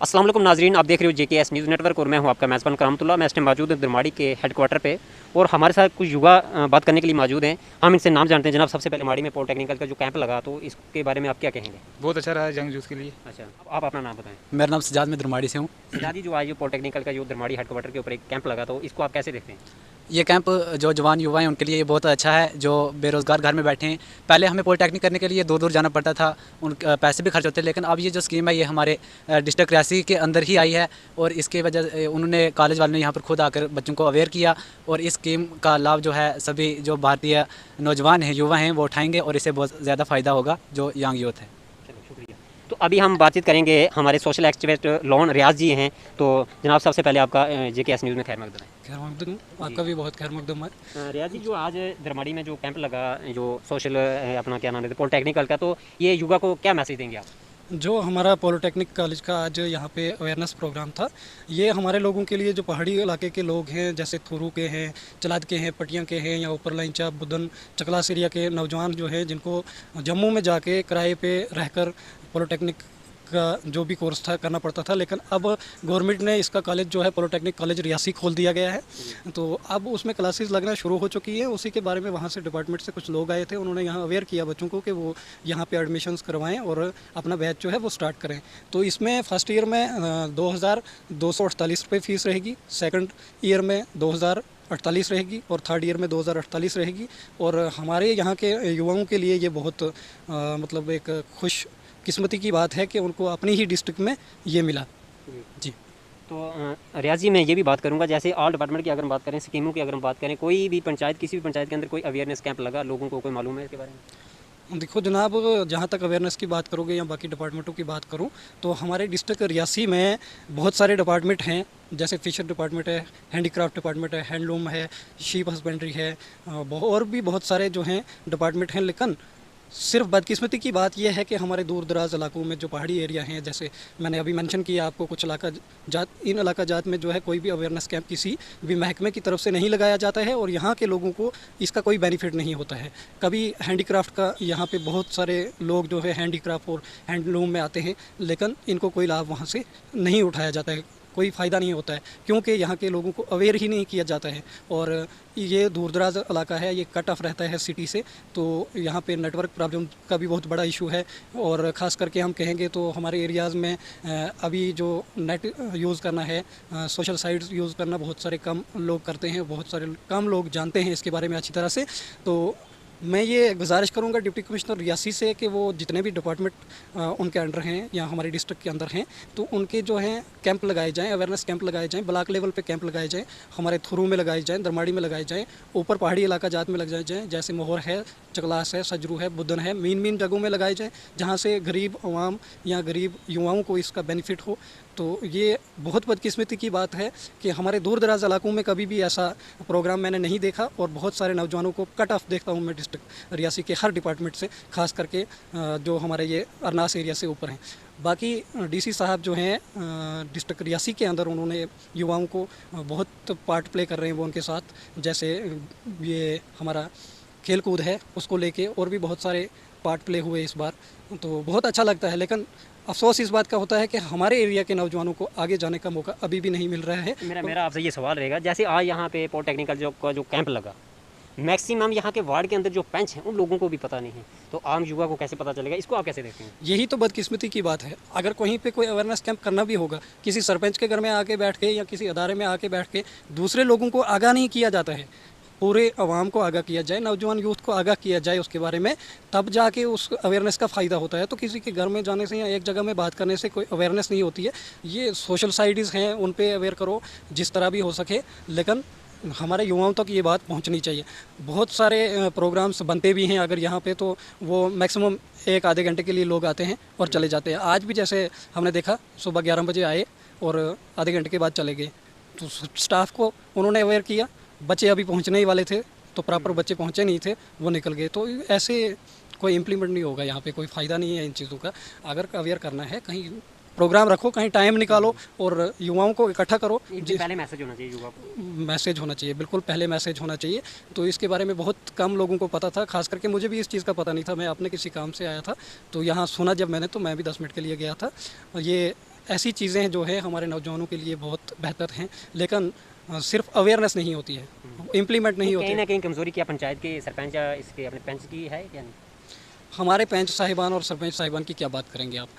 अस्सलाम वालेकुम नाजरीन, आप देख रहे हो JKS न्यूज़ नेटवर्क और मैं हूं आपका मेज़बान करामतुल्लाह। मैं इस टाइम मौजूद हूं दरमाड़ी के हेडक्वार्टर पे और हमारे साथ कुछ युवा बात करने के लिए मौजूद हैं। हम इनसे नाम जानते हैं। जनाब, सबसे पहले माड़ी में पॉलिटेक्निकल का जो कैंप लगा, तो इसके बारे में आप क्या कहेंगे? बहुत अच्छा रहा जंग जूस के लिए। अच्छा, अब आप अपना नाम बताएं। मेरा नाम सजाद, मैं दरमाड़ी से हूँ। सजाद जी, जो आज जो पॉलिटेक्निकल का जो दरमाड़ी हेडक्वार्टर के ऊपर एक कैंप लगा, तो इसको आप कैसे देखते हैं? ये कैंप जो जवान युवा हैं उनके लिए ये बहुत अच्छा है, जो बेरोज़गार घर में बैठे हैं। पहले हमें पॉलिटेक्निक करने के लिए दूर दूर जाना पड़ता था, उन पैसे भी खर्च होते, लेकिन अब ये जो स्कीम है ये हमारे डिस्ट्रिक्ट रियासी के अंदर ही आई है और इसके वजह से उन्होंने कॉलेज वालों ने यहाँ पर खुद आकर बच्चों को अवेयर किया और इस स्कीम का लाभ जो है सभी जो भारतीय नौजवान हैं, युवा हैं, वो उठाएँगे और इससे बहुत ज़्यादा फ़ायदा होगा जो यंग यूथ है। चलो, शुक्रिया। तो अभी हम बातचीत करेंगे, हमारे सोशल एक्टिविस्ट लोन रियाज जी हैं। तो जनाब, सबसे पहले आपका JKS न्यूज़ में खैर मकदम है। खैर मकदम, आपका भी बहुत खैर मकदम है। रियाज जी, जो आज दरमाड़ी में जो कैंप लगा, जो सोशल अपना क्या नाम है पॉलिटेक्निकल का, तो ये युवा को क्या मैसेज देंगे आप? जो हमारा पॉलिटेक्निक कॉलेज का आज यहाँ पे अवेयरनेस प्रोग्राम था, ये हमारे लोगों के लिए, जो पहाड़ी इलाके के लोग हैं, जैसे थुरू के हैं, चलाद के हैं, पटियां के हैं, या ऊपर लाइंचा बुदन चकलास एरिया के नौजवान जो हैं, जिनको जम्मू में जाके किराए पे रहकर पॉलिटेक्निक का जो भी कोर्स था करना पड़ता था, लेकिन अब गवर्नमेंट ने इसका कॉलेज जो है पॉलिटेक्निक कॉलेज रियासी खोल दिया गया है। तो अब उसमें क्लासेस लगना शुरू हो चुकी है। उसी के बारे में वहाँ से डिपार्टमेंट से कुछ लोग आए थे, उन्होंने यहाँ अवेयर किया बच्चों को कि वो यहाँ पे एडमिशन्स करवाएं और अपना बैच जो है वो स्टार्ट करें। तो इसमें फ़र्स्ट ईयर में 2248 रुपये फ़ीस रहेगी, सेकंड ईयर में 2048 रहेगी और थर्ड ईयर में 2048 रहेगी। और हमारे यहाँ के युवाओं के लिए ये बहुत मतलब एक खुश किस्मती की बात है कि उनको अपनी ही डिस्ट्रिक्ट में ये मिला जी। तो रियाज जी, मैं ये भी बात करूंगा, जैसे ऑल डिपार्टमेंट की अगर हम बात करें, स्कीमों की अगर हम बात करें, कोई भी पंचायत, किसी भी पंचायत के अंदर कोई अवेयरनेस कैंप लगा, लोगों को कोई मालूम है इसके बारे में? देखो जनाब, जहाँ तक अवेयरनेस की बात करोगे या बाकी डिपार्टमेंटों की बात करूँ, तो हमारे डिस्ट्रिक्ट रियासी में बहुत सारे डिपार्टमेंट हैं, जैसे फिशर डिपार्टमेंट है, हैंडीक्राफ्ट डिपार्टमेंट है, हैंडलूम है, शीप हस्बेंड्री है, और भी बहुत सारे जो हैं डिपार्टमेंट हैं। लेकिन सिर्फ बदकिस्मती की बात यह है कि हमारे दूर दराज इलाकों में जो पहाड़ी एरिया हैं, जैसे मैंने अभी मेंशन किया आपको, कुछ इलाका जात, इन इलाका जात में जो है कोई भी अवेयरनेस कैंप किसी भी महकमे की तरफ से नहीं लगाया जाता है और यहाँ के लोगों को इसका कोई बेनिफिट नहीं होता है। कभी हैंडीक्राफ्ट का यहाँ पे बहुत सारे लोग जो है हैंडीक्राफ्ट और हैंडलूम में आते हैं, लेकिन इनको कोई लाभ वहाँ से नहीं उठाया जाता है, कोई फ़ायदा नहीं होता है, क्योंकि यहाँ के लोगों को अवेयर ही नहीं किया जाता है। और ये दूर दराज इलाका है, ये कट ऑफ रहता है सिटी से, तो यहाँ पे नेटवर्क प्रॉब्लम का भी बहुत बड़ा इशू है। और ख़ास करके हम कहेंगे तो हमारे एरियाज़ में अभी जो नेट यूज़ करना है, सोशल साइट्स यूज़ करना बहुत सारे कम लोग करते हैं, बहुत सारे कम लोग जानते हैं इसके बारे में अच्छी तरह से। तो मैं ये गुजारिश करूंगा डिप्टी कमिश्नर रियासी से कि वो जितने भी डिपार्टमेंट उनके अंडर हैं या हमारे डिस्ट्रिक्ट के अंदर हैं, तो उनके जो हैं कैंप लगाए जाएं, अवेयरनेस कैंप लगाए जाएं, ब्लॉक लेवल पे कैंप लगाए जाएं, हमारे थुरू में लगाए जाएं, दरमाड़ी में लगाए जाएं, ऊपर पहाड़ी इलाका जात में लगाए जाएं, जैसे मोहर है, चकलास है, सजरू है, बुदन है, मीन जगहों में लगाए जाएँ, जहाँ से गरीब अवाम या गरीब युवाओं को इसका बेनिफिट हो। तो ये बहुत बदकिस्मती की बात है कि हमारे दूर दराज इलाकों में कभी भी ऐसा प्रोग्राम मैंने नहीं देखा और बहुत सारे नौजवानों को कट ऑफ देखता हूँ मैं डिस्ट्रिक्ट रियासी के हर डिपार्टमेंट से, खास करके जो हमारे ये अरनास एरिया से ऊपर हैं। बाकी DC साहब जो हैं डिस्ट्रिक्ट रियासी के अंदर, उन्होंने युवाओं को बहुत पार्ट प्ले कर रहे हैं वो उनके साथ, जैसे ये हमारा खेल कूद है उसको लेके और भी बहुत सारे पार्ट प्ले हुए इस बार, तो बहुत अच्छा लगता है। लेकिन अफसोस इस बात का होता है कि हमारे एरिया के नौजवानों को आगे जाने का मौका अभी भी नहीं मिल रहा है। मेरा आपसे ये सवाल रहेगा, जैसे आज यहाँ पे पॉलिटेक्निकल जो कैंप लगा, मैक्सिमम यहाँ के वार्ड के अंदर जो पंच हैं उन लोगों को भी पता नहीं है, तो आम युवा को कैसे पता चलेगा? इसको आप कैसे देखते हैं? यही तो बदकिस्मती की बात है। अगर कहीं पे कोई अवेयरनेस कैंप करना भी होगा, किसी सरपंच के घर में आके बैठ के या किसी अदारे में आके बैठ के दूसरे लोगों को आगाह नहीं किया जाता है, पूरे आवाम को आगाह किया जाए, नौजवान यूथ को आगाह किया जाए उसके बारे में, तब जाके उस अवेयरनेस का फ़ायदा होता है। तो किसी के घर में जाने से या एक जगह में बात करने से कोई अवेयरनेस नहीं होती है। ये सोशल साइट्स हैं, उन पे अवेयर करो जिस तरह भी हो सके, लेकिन हमारे युवाओं तक ये बात पहुंचनी चाहिए। बहुत सारे प्रोग्राम्स बनते भी हैं अगर यहाँ पे, तो वो मैक्सिमम 1 आधे घंटे के लिए लोग आते हैं और चले जाते हैं। आज भी जैसे हमने देखा, सुबह 11 बजे आए और आधे घंटे के बाद चले गए, तो स्टाफ को उन्होंने अवेयर किया, बच्चे अभी पहुंचने ही वाले थे तो प्रॉपर बच्चे पहुंचे नहीं थे, वो निकल गए। तो ऐसे कोई इम्प्लीमेंट नहीं होगा, यहाँ पे कोई फ़ायदा नहीं है इन चीज़ों का। अगर अवेयर करना है, कहीं प्रोग्राम रखो, कहीं टाइम निकालो और युवाओं को इकट्ठा करो। पहले मैसेज होना चाहिए युवा को, मैसेज होना चाहिए, बिल्कुल पहले मैसेज होना चाहिए। तो इसके बारे में बहुत कम लोगों को पता था, खास करके मुझे भी इस चीज़ का पता नहीं था। मैं अपने किसी काम से आया था तो यहाँ सुना जब मैंने, तो मैं भी 10 मिनट के लिए गया था। ये ऐसी चीज़ें जो है हमारे नौजवानों के लिए बहुत बेहतर हैं, लेकिन सिर्फ अवेयरनेस नहीं होती है, इम्प्लीमेंट नहीं होती कहीं है। ना कहीं कमजोरी क्या पंचायत के सरपंच या इसके अपने पंच की है क्या नहीं? हमारे पंच साहिबान और सरपंच साहिबान की क्या बात करेंगे आप,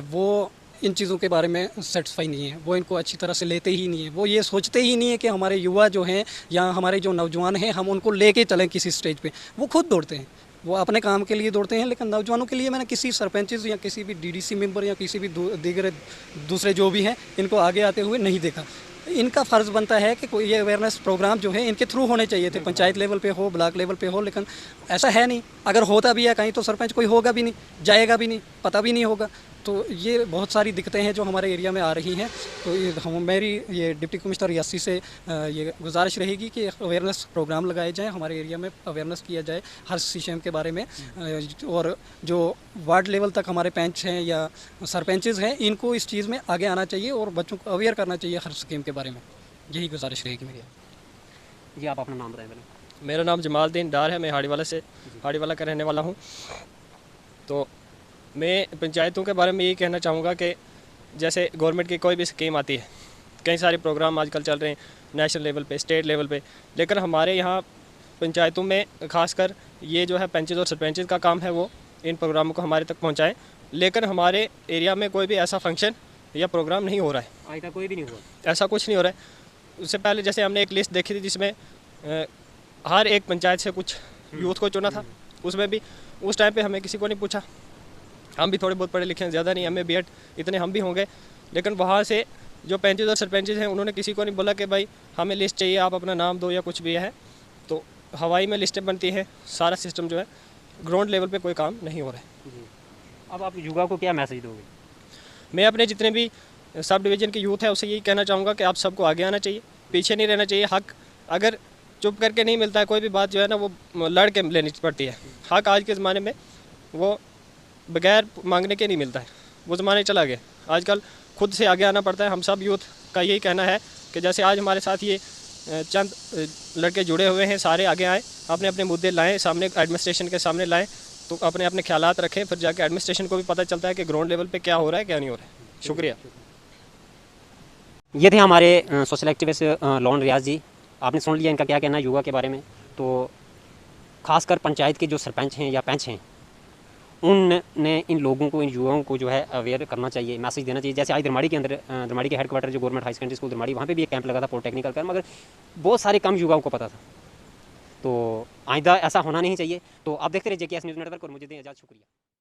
वो इन चीज़ों के बारे में सेटिस्फाई नहीं है, वो इनको अच्छी तरह से लेते ही नहीं है, वो ये सोचते ही नहीं है कि हमारे युवा जो हैं या हमारे जो नौजवान हैं हम उनको लेके चलें किसी स्टेज पे। वो खुद दौड़ते हैं, वो अपने काम के लिए दौड़ते हैं, लेकिन नौजवानों के लिए मैंने किसी सरपंचेस या किसी भी डीडीसी मेंबर या किसी भी दीगर दूसरे जो भी हैं इनको आगे आते हुए नहीं देखा। इनका फ़र्ज़ बनता है कि कोई ये अवेयरनेस प्रोग्राम जो है इनके थ्रू होने चाहिए थे, पंचायत लेवल पे हो, ब्लॉक लेवल पे हो, लेकिन ऐसा है नहीं। अगर होता भी है कहीं तो सरपंच कोई होगा भी नहीं, जाएगा भी नहीं, पता भी नहीं होगा। तो ये बहुत सारी दिक्कतें हैं जो हमारे एरिया में आ रही हैं। तो मेरी ये डिप्टी कमिश्नर रियासी से ये गुजारिश रहेगी कि अवेयरनेस प्रोग्राम लगाए जाएँ, हमारे एरिया में अवेयरनेस किया जाए हर सिस्टम के बारे में, और जो वार्ड लेवल तक हमारे पंच हैं या सरपंचेज़ हैं इनको इस चीज़ में आगे आना चाहिए और बच्चों को अवेयर करना चाहिए हर स्कीम के बारे में। यही गुजारिश रहेगी मेरी। जी आप अपना नाम बताएं पहले। मेरा नाम जमालदीन डार है, मैं हाड़ीवाला का रहने वाला हूँ। तो मैं पंचायतों के बारे में यही कहना चाहूँगा कि जैसे गवर्नमेंट की कोई भी स्कीम आती है, कई सारे प्रोग्राम आजकल चल रहे हैं नेशनल लेवल पे, स्टेट लेवल पे, लेकिन हमारे यहाँ पंचायतों में खासकर ये जो है पंचेज और सरपंचेज का काम है वो इन प्रोग्रामों को हमारे तक पहुँचाएँ। लेकिन हमारे एरिया में कोई भी ऐसा फंक्शन या प्रोग्राम नहीं हो रहा है, आज तक कोई भी नहीं हुआ। ऐसा कुछ नहीं हो रहा है। उससे पहले जैसे हमने एक लिस्ट देखी थी जिसमें हर एक पंचायत से कुछ यूथ को चुना था, उसमें भी उस टाइम पे हमें किसी को नहीं पूछा। हम भी थोड़े बहुत पढ़े लिखे हैं, ज़्यादा नहीं, हमें B.Ed इतने हम भी होंगे, लेकिन वहाँ से जो पंचेज और सरपंचेज हैं उन्होंने किसी को नहीं बोला कि भाई हमें लिस्ट चाहिए, आप अपना नाम दो या कुछ भी है। तो हवाई में लिस्टें बनती हैं, सारा सिस्टम जो है ग्राउंड लेवल पे कोई काम नहीं हो रहा है। जी अब आप युवा को क्या मैसेज दोगे? मैं अपने जितने भी सब डिवीज़न के यूथ है उससे यही कहना चाहूँगा कि आप सबको आगे आना चाहिए, पीछे नहीं रहना चाहिए। हक अगर चुप करके नहीं मिलता है, कोई भी बात जो है ना वो लड़ के लेनी पड़ती है। हक आज के ज़माने में वो बगैर मांगने के नहीं मिलता है, वो ज़माने चला गया। आजकल खुद से आगे आना पड़ता है। हम सब यूथ का यही कहना है कि जैसे आज हमारे साथ ये चंद लड़के जुड़े हुए हैं, सारे आगे आएँ, अपने अपने मुद्दे लाएँ, सामने एडमिनिस्ट्रेशन के सामने लाएँ, तो अपने अपने ख्यालात रखें, फिर जाके एडमिनिस्ट्रेशन को भी पता चलता है कि ग्राउंड लेवल पे क्या हो रहा है क्या नहीं हो रहा है। शुक्रिया। ये थे हमारे सोशल एक्टिविस्ट लॉन रियाज जी। आपने सुन लिया इनका क्या कहना है युवा के बारे में। तो खासकर पंचायत के जो सरपंच हैं या पंच हैं उनने इन लोगों को, इन युवाओं को जो है अवेयर करना चाहिए, मैसेज देना चाहिए। जैसे आज दरमाड़ी के अंदर, दरमाड़ी के हेडक्वार्टर जो government high secondary school Darmari, वहाँ पे भी एक कैंप लगा था पॉलिटेक्निकल का, मगर बहुत सारे कम युवाओं को पता था। तो आइंदा ऐसा होना नहीं चाहिए। तो आप देखते रहिए JKS न्यूज़ नेटवर्क और मुझे दें इजाज़त। शुक्रिया।